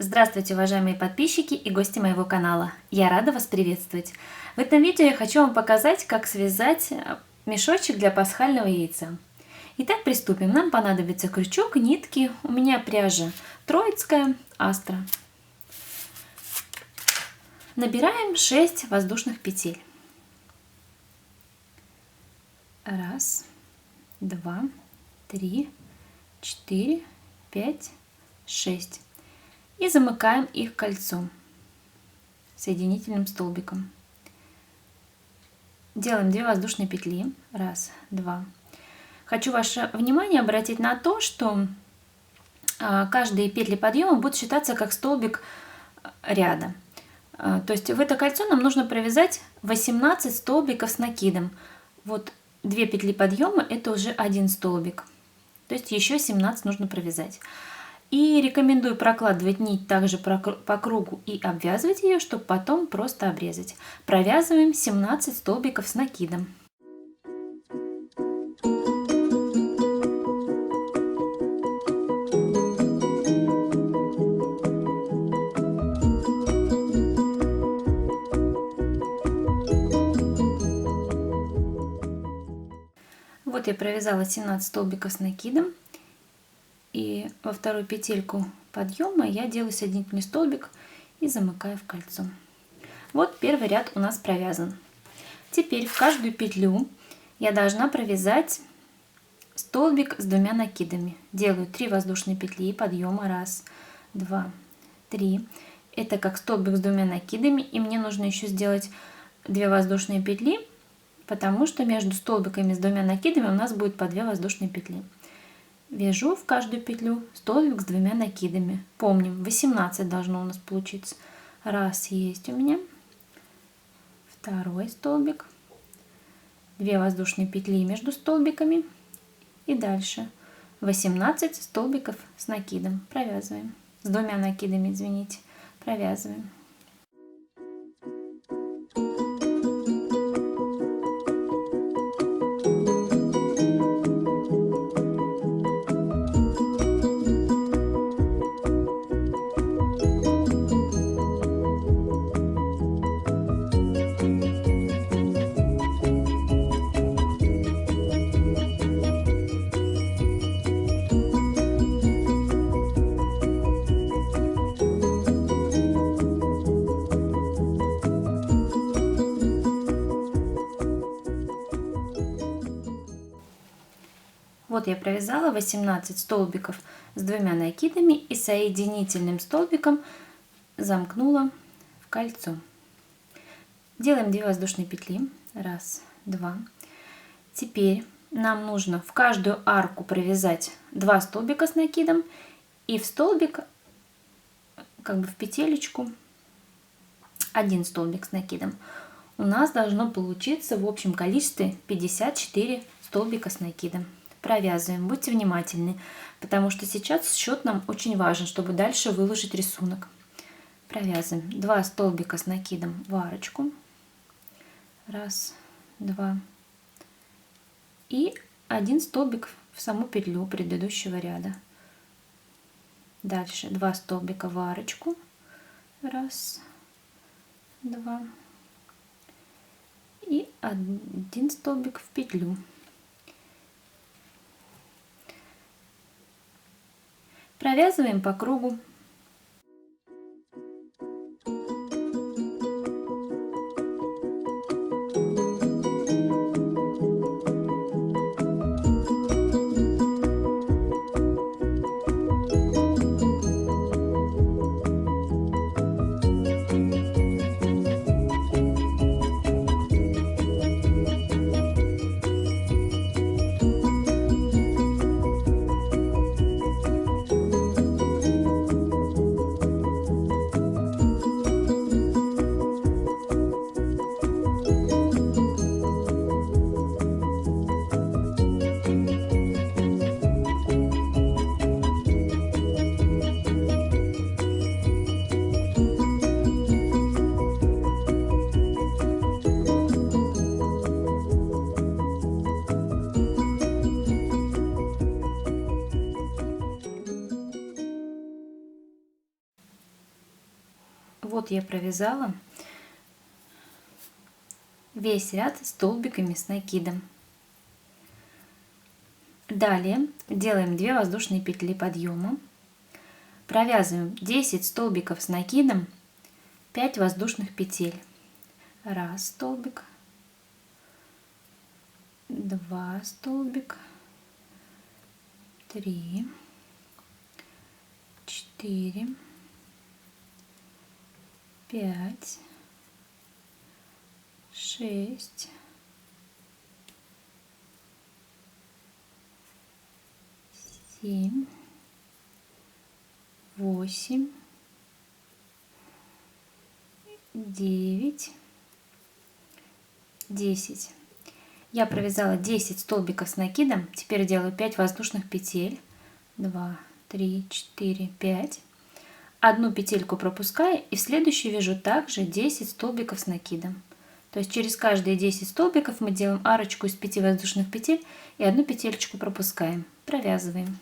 Здравствуйте, уважаемые подписчики и гости моего канала. Я рада вас приветствовать. В этом видео я хочу вам показать, как связать мешочек для пасхального яйца. Итак, приступим. Нам понадобится крючок, нитки. У меня пряжа Троицкая, Астра. Набираем 6 воздушных петель. 1, 2, 3, 4, 5, 6. И замыкаем их кольцом соединительным столбиком. Делаем 2 воздушные петли. 1, 2. Хочу ваше внимание обратить на то, что каждые петли подъема будут считаться как столбик ряда. То есть в это кольцо нам нужно провязать 18 столбиков с накидом. Вот 2 петли подъема — это уже 1 столбик. То есть еще 17 нужно провязать. И рекомендую прокладывать нить также по кругу и обвязывать ее, чтобы потом просто обрезать. Провязываем 17 столбиков с накидом. Вот я провязала 17 столбиков с накидом. И во вторую петельку подъема я делаю соединительный столбик и замыкаю в кольцо. Вот первый ряд у нас провязан. Теперь в каждую петлю я должна провязать столбик с 2 накидами. Делаю 3 воздушные петли подъема. 1, 2, 3. Это как столбик с 2 накидами. И мне нужно еще сделать 2 воздушные петли, потому что между столбиками с 2 накидами у нас будет по 2 воздушные петли. Вяжу в каждую петлю столбик с 2 накидами. Помним, 18 должно у нас получиться. 1 есть у меня. Второй столбик. 2 воздушные петли между столбиками. И дальше 18 столбиков с накидом. Провязываем. С 2 накидами, извините. Провязываем. Вот я провязала 18 столбиков с 2 накидами и соединительным столбиком замкнула в кольцо. Делаем 2 воздушные петли. 1, 2. Теперь нам нужно в каждую арку провязать 2 столбика с накидом и в столбик, как бы в петелечку, 1 столбик с накидом. У нас должно получиться в общем количестве 54 столбика с накидом. Провязываем, будьте внимательны, потому что сейчас счет нам очень важен, чтобы дальше выложить рисунок. Провязываем 2 столбика с накидом в арочку. 1, 2. И 1 столбик в саму петлю предыдущего ряда. Дальше 2 столбика в арочку. 1, 2. И 1 столбик в петлю. Провязываем по кругу. Вот я провязала весь ряд столбиками с накидом. Далее делаем 2 воздушные петли подъема, провязываем 10 столбиков с накидом, 5 воздушных петель. 1 столбик, 2 столбик, 3, 4, 5, 6, 7, 8, 9, 10. Я провязала 10 столбиков с накидом. Теперь делаю 5 воздушных петель. 2, 3, 4, 5. Одну петельку пропускаю и в следующую вяжу также 10 столбиков с накидом. То есть через каждые 10 столбиков мы делаем арочку из 5 воздушных петель и одну петелечку пропускаем. Провязываем.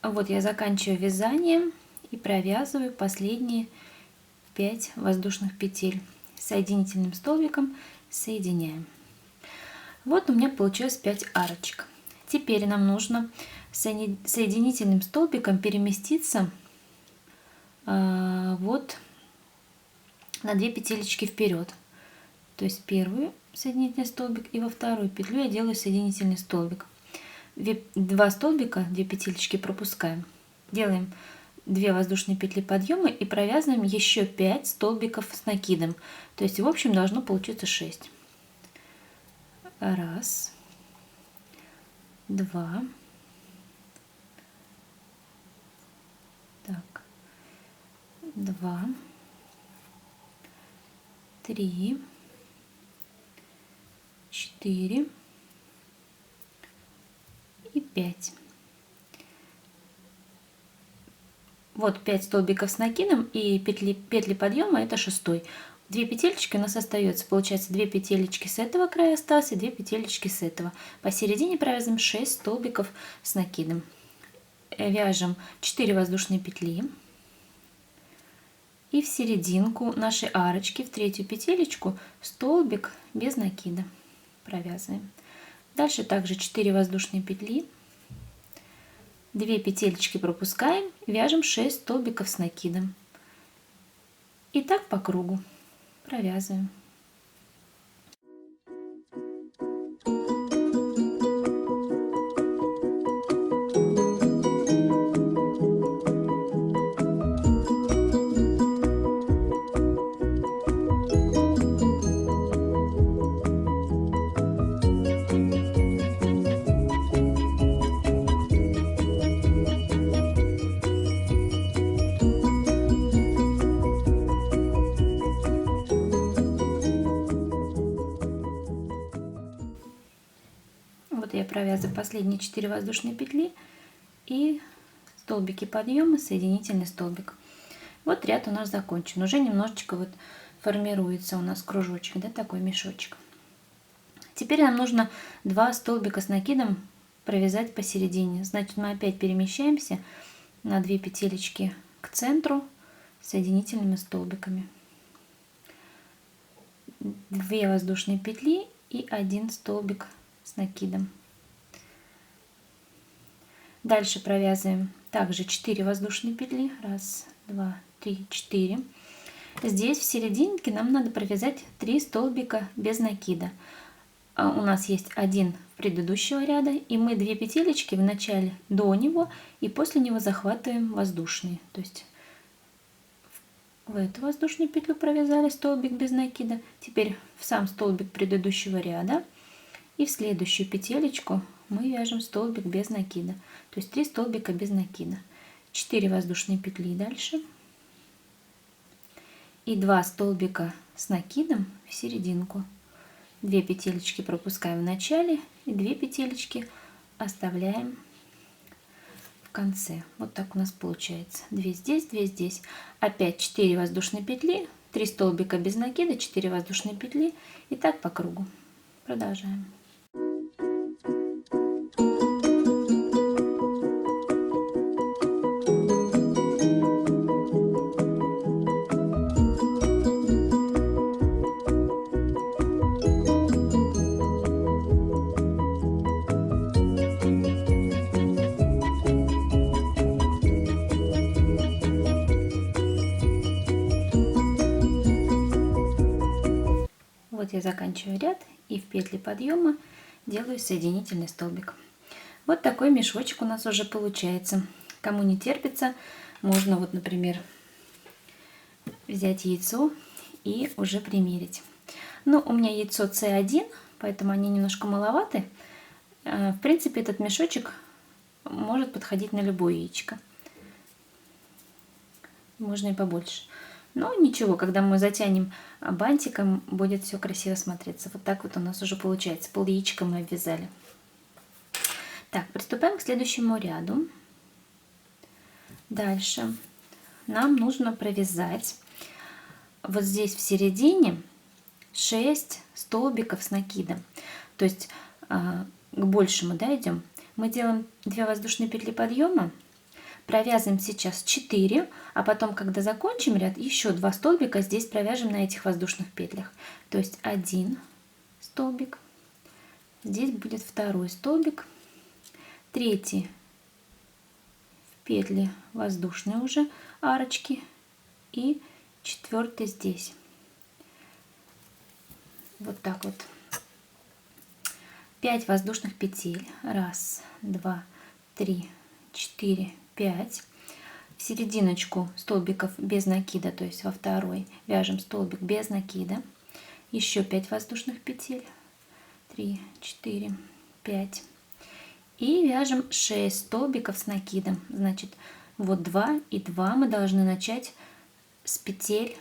Вот я заканчиваю вязание и провязываю последние 5 воздушных петель. Соединительным столбиком соединяем. Вот у меня получилось 5 арочек. Теперь нам нужно соединительным столбиком переместиться вот на 2 петелечки вперед. То есть первый соединительный столбик и во вторую петлю я делаю соединительный столбик. 2 столбика, 2 петелечки пропускаем. Делаем 2 воздушные петли подъема и провязываем еще 5 столбиков с накидом. То есть в общем должно получиться 6. 1, 2, так, 2, 3, 4 и 5. Вот 5 столбиков с накидом и петли подъема, это 6. 2 петелечки у нас остается, получается 2 петелечки с этого края осталось и 2 петелечки с этого. Посередине провязываем 6 столбиков с накидом. Вяжем 4 воздушные петли и в серединку нашей арочки, в третью петелечку, столбик без накида провязываем. Дальше также 4 воздушные петли, 2 петелечки пропускаем, вяжем 6 столбиков с накидом. И так по кругу провязываем. Вот я провязываю последние 4 воздушные петли и столбики подъема, соединительный столбик. Вот ряд у нас закончен. Уже немножечко вот формируется у нас кружочек, да, такой мешочек. Теперь нам нужно 2 столбика с накидом провязать посередине. Значит, мы опять перемещаемся на 2 петелечки к центру соединительными столбиками. 2 воздушные петли и 1 столбик с накидом. Дальше провязываем также 4 воздушные петли. 1, 2, 3, 4. Здесь в серединке нам надо провязать 3 столбика без накида. У нас есть один предыдущего ряда, и мы 2 петелечки в начале до него и после него захватываем воздушные. То есть в эту воздушную петлю провязали столбик без накида. Теперь в сам столбик предыдущего ряда и в следующую петелечку мы вяжем столбик без накида. То есть 3 столбика без накида. 4 воздушные петли дальше. И 2 столбика с накидом в серединку. 2 петелечки пропускаем в начале и 2 петелечки оставляем в конце. Вот так у нас получается. 2 здесь, 2 здесь. Опять 4 воздушные петли, 3 столбика без накида, 4 воздушные петли. И так по кругу. Продолжаем. Вот я заканчиваю ряд и в петли подъема делаю соединительный столбик. Вот такой мешочек у нас уже получается. Кому не терпится, можно вот, например, взять яйцо и уже примерить. Но у меня яйцо С1, поэтому они немножко маловаты. В принципе, этот мешочек может подходить на любое яичко. Можно и побольше. Но ничего, когда мы затянем бантиком, будет все красиво смотреться. Вот так вот у нас уже получается. Пол яичка мы обвязали. Так, приступаем к следующему ряду. Дальше нам нужно провязать вот здесь в середине 6 столбиков с накидом. То есть к большему, да, идем. Мы делаем 2 воздушные петли подъема, провязываем сейчас 4, а потом, когда закончим ряд, еще 2 столбика здесь провяжем на этих воздушных петлях. То есть 1 столбик, здесь будет 2 столбик, 3 в петли воздушные уже арочки и 4 здесь. Вот так вот. 5 воздушных петель. 1, 2, 3, 4, 5. В серединочку столбиков без накида, то есть во второй, вяжем столбик без накида. Еще 5 воздушных петель. 3, 4, 5. И вяжем 6 столбиков с накидом. Значит, вот 2 и 2 мы должны начать с петель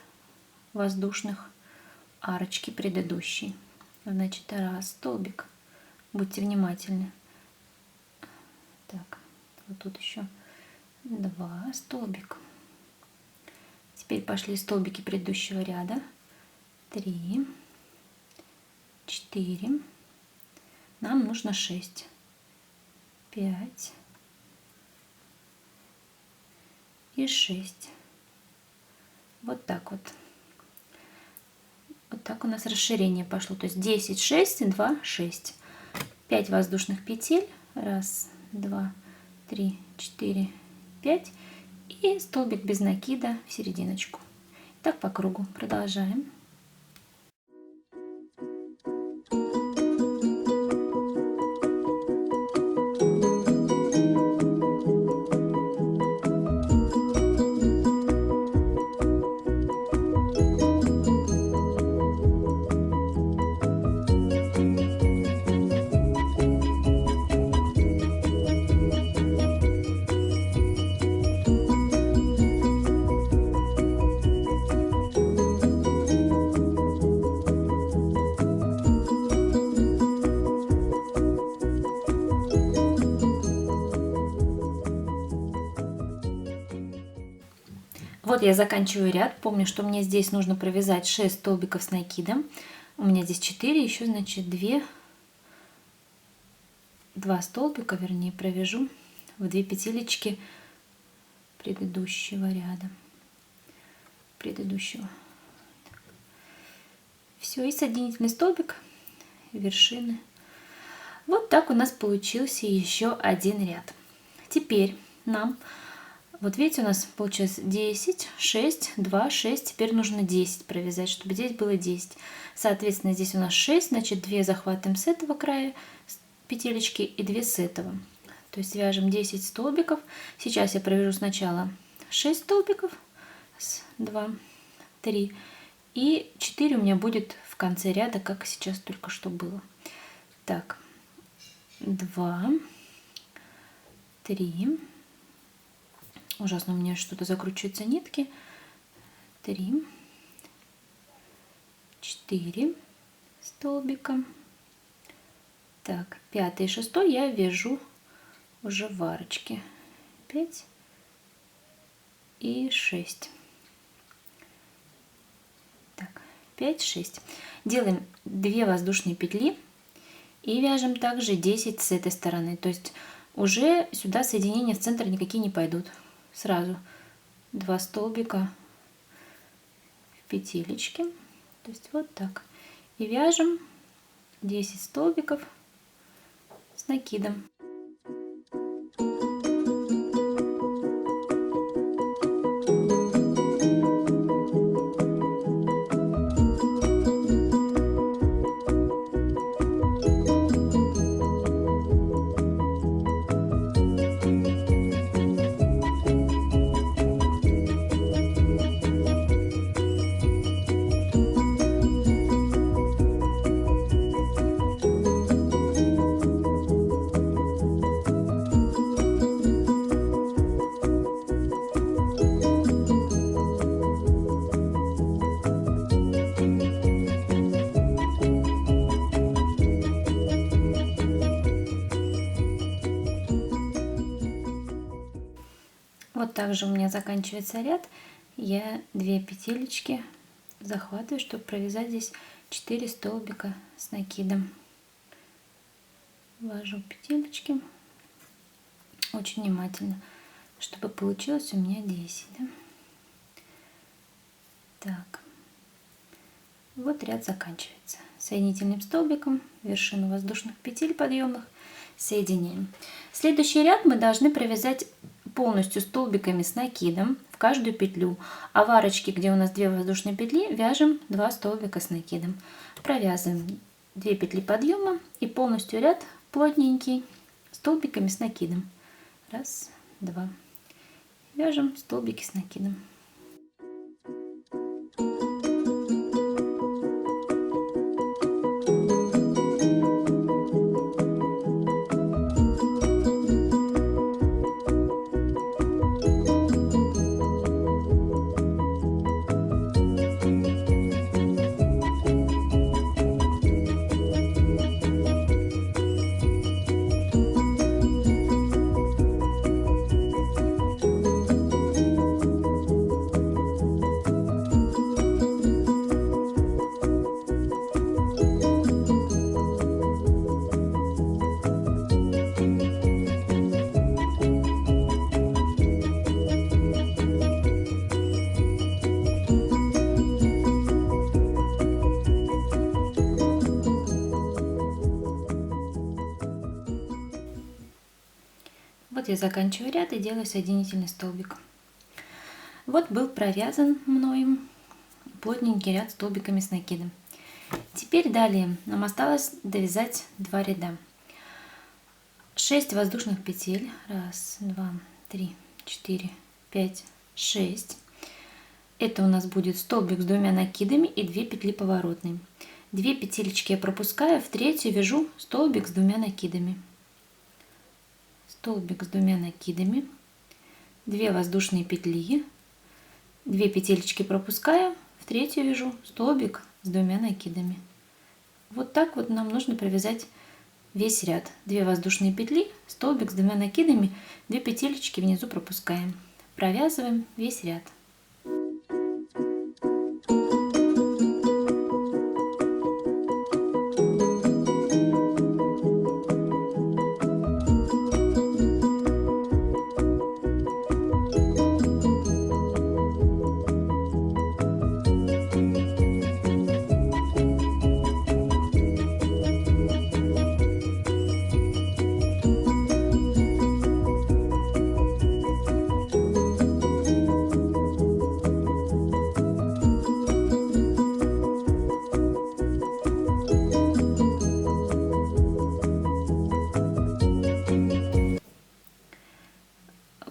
воздушных арочки предыдущей. Значит, 1 столбик. Будьте внимательны. Так, вот тут еще 2 столбика. Теперь пошли столбики предыдущего ряда. 3, 4. Нам нужно 6. 5 и 6. Вот так вот. Вот так у нас расширение пошло. То есть 10, 6, 2, 6. 5 воздушных петель. 1, 2, 3, 4, 5. И столбик без накида в серединочку. Так по кругу. Продолжаем. Вот я заканчиваю ряд. Помню, что мне здесь нужно провязать 6 столбиков с накидом. У меня здесь 4, еще, значит, 2 столбика, вернее, провяжу в 2 петелечки предыдущего ряда. Все, и соединительный столбик вершины. Вот так у нас получился еще один ряд. Теперь нам... Вот видите, у нас получилось 10, 6, 2, 6. Теперь нужно 10 провязать, чтобы здесь было 10. Соответственно, здесь у нас 6, значит 2 захватываем с этого края петелечки и 2 с этого. То есть вяжем 10 столбиков. Сейчас я провяжу сначала 6 столбиков. 2, 3 и 4 у меня будет в конце ряда, как сейчас только что было. Так, 2, 3. Ужасно, у меня что-то закручиваются нитки. 3, 4 столбика. Так, 5 и 6 я вяжу уже в арочке. 5 и 6. Так, 5, 6. Делаем 2 воздушные петли и вяжем также 10 с этой стороны. То есть уже сюда соединения в центр никакие не пойдут. Сразу 2 столбика в петелечке, то есть вот так, и вяжем 10 столбиков с накидом. Вот также у меня заканчивается ряд. Я 2 петелечки захватываю, чтобы провязать здесь 4 столбика с накидом. Ввожу петелечки очень внимательно, чтобы получилось у меня 10. Да? Так, вот ряд заканчивается. Соединительным столбиком вершину воздушных петель подъемных соединяем. Следующий ряд мы должны провязать полностью столбиками с накидом в каждую петлю, а в арочке, где у нас 2 воздушные петли, вяжем 2 столбика с накидом. Провязываем 2 петли подъема и полностью ряд плотненький столбиками с накидом. Раз, два. Вяжем столбики с накидом. Вот я заканчиваю ряд и делаю соединительный столбик. Вот был провязан мною плотненький ряд столбиками с накидом. Теперь далее нам осталось довязать 2 ряда. 6 воздушных петель. 1, 2, 3, 4, 5, 6. Это у нас будет столбик с 2 накидами и 2 петли поворотные. 2 петелечки я пропускаю, в третью вяжу столбик с 2 накидами. Столбик с 2 накидами, 2 воздушные петли, 2 петелечки пропускаю, в третью вяжу столбик с 2 накидами. Вот так вот нам нужно провязать весь ряд. 2 воздушные петли, столбик с 2 накидами, 2 петелечки внизу пропускаем. Провязываем весь ряд.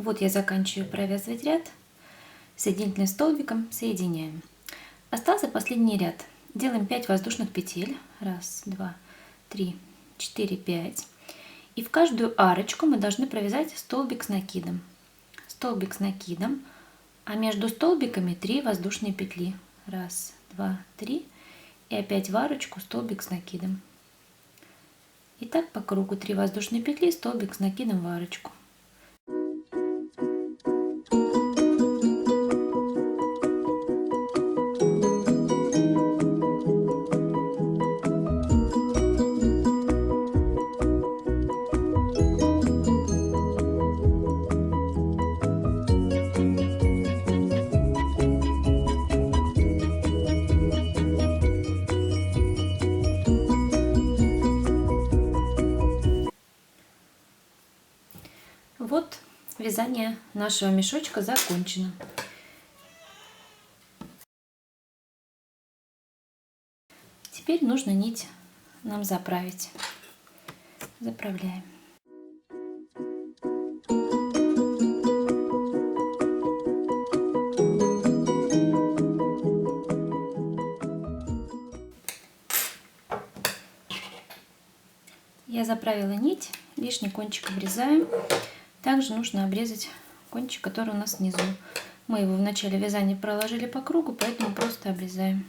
Вот я заканчиваю провязывать ряд, соединительным столбиком соединяем. Остался последний ряд. Делаем 5 воздушных петель. 1, 2, 3, 4, 5. И в каждую арочку мы должны провязать столбик с накидом. Столбик с накидом, а между столбиками 3 воздушные петли. 1, 2, 3. И опять в арочку столбик с накидом. И так по кругу 3 воздушные петли, столбик с накидом в арочку. Вот вязание нашего мешочка закончено. Теперь нужно нить нам заправить. Заправляем. Я заправила нить, лишний кончик обрезаем. Также нужно обрезать кончик, который у нас внизу. Мы его в начале вязания проложили по кругу, поэтому просто обрезаем.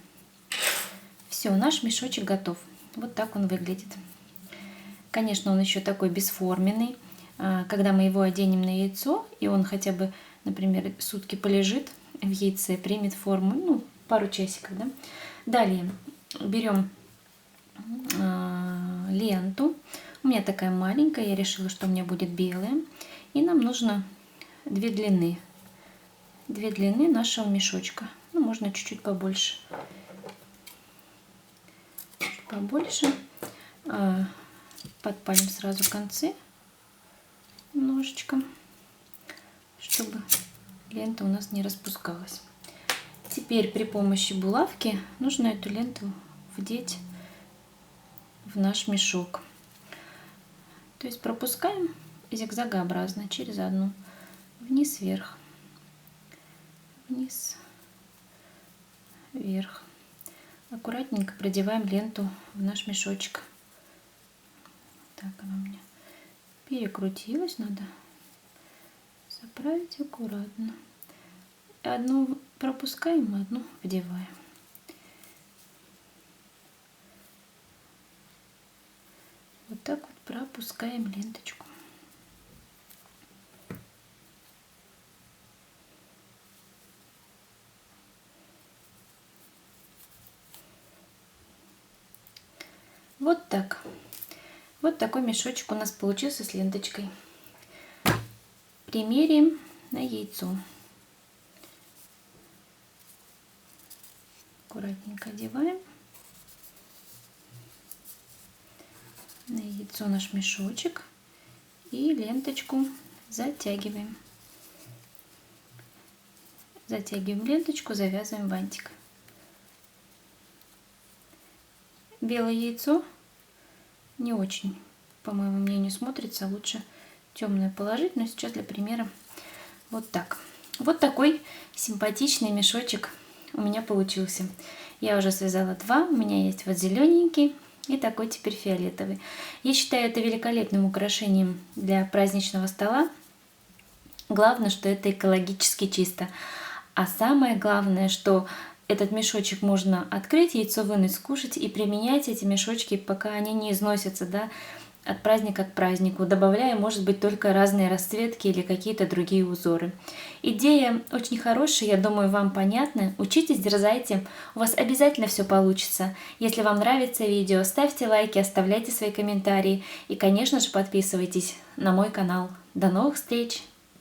Все, наш мешочек готов. Вот так он выглядит. Конечно, он еще такой бесформенный. когда мы его оденем на яйцо, и он хотя бы, например, сутки полежит в яйце, примет форму, ну, пару часиков, да. Далее берем ленту. У меня такая маленькая, я решила, что у меня будет белая. И нам нужно две длины нашего мешочка. Ну, можно чуть-чуть побольше. Подпалим сразу концы немножечко, чтобы лента у нас не распускалась. Теперь при помощи булавки нужно эту ленту вдеть в наш мешок. То есть пропускаем зигзагообразно через одну, вниз, вверх, вниз, вверх. Аккуратненько продеваем ленту в наш мешочек. Так, она у меня перекрутилась, надо заправить аккуратно. Одну пропускаем, одну вдеваем. Вот так вот пропускаем ленточку. Вот так. Вот такой мешочек у нас получился с ленточкой. Примерим на яйцо. Аккуратненько одеваем на яйцо наш мешочек и ленточку затягиваем. Затягиваем ленточку, завязываем бантик. Белое яйцо не очень, по моему мнению, смотрится. Лучше темное положить, но сейчас для примера вот так. Вот такой симпатичный мешочек у меня получился. Я уже связала два, у меня есть вот зелененький и такой теперь фиолетовый. Я считаю это великолепным украшением для праздничного стола. Главное, что это экологически чисто. А самое главное, что этот мешочек можно открыть, яйцо вынуть, скушать и применять эти мешочки, пока они не износятся, да, от праздника к празднику, добавляя, может быть, только разные расцветки или какие-то другие узоры. Идея очень хорошая, я думаю, вам понятна. Учитесь, дерзайте, у вас обязательно все получится. Если вам нравится видео, ставьте лайки, оставляйте свои комментарии и, конечно же, подписывайтесь на мой канал. До новых встреч!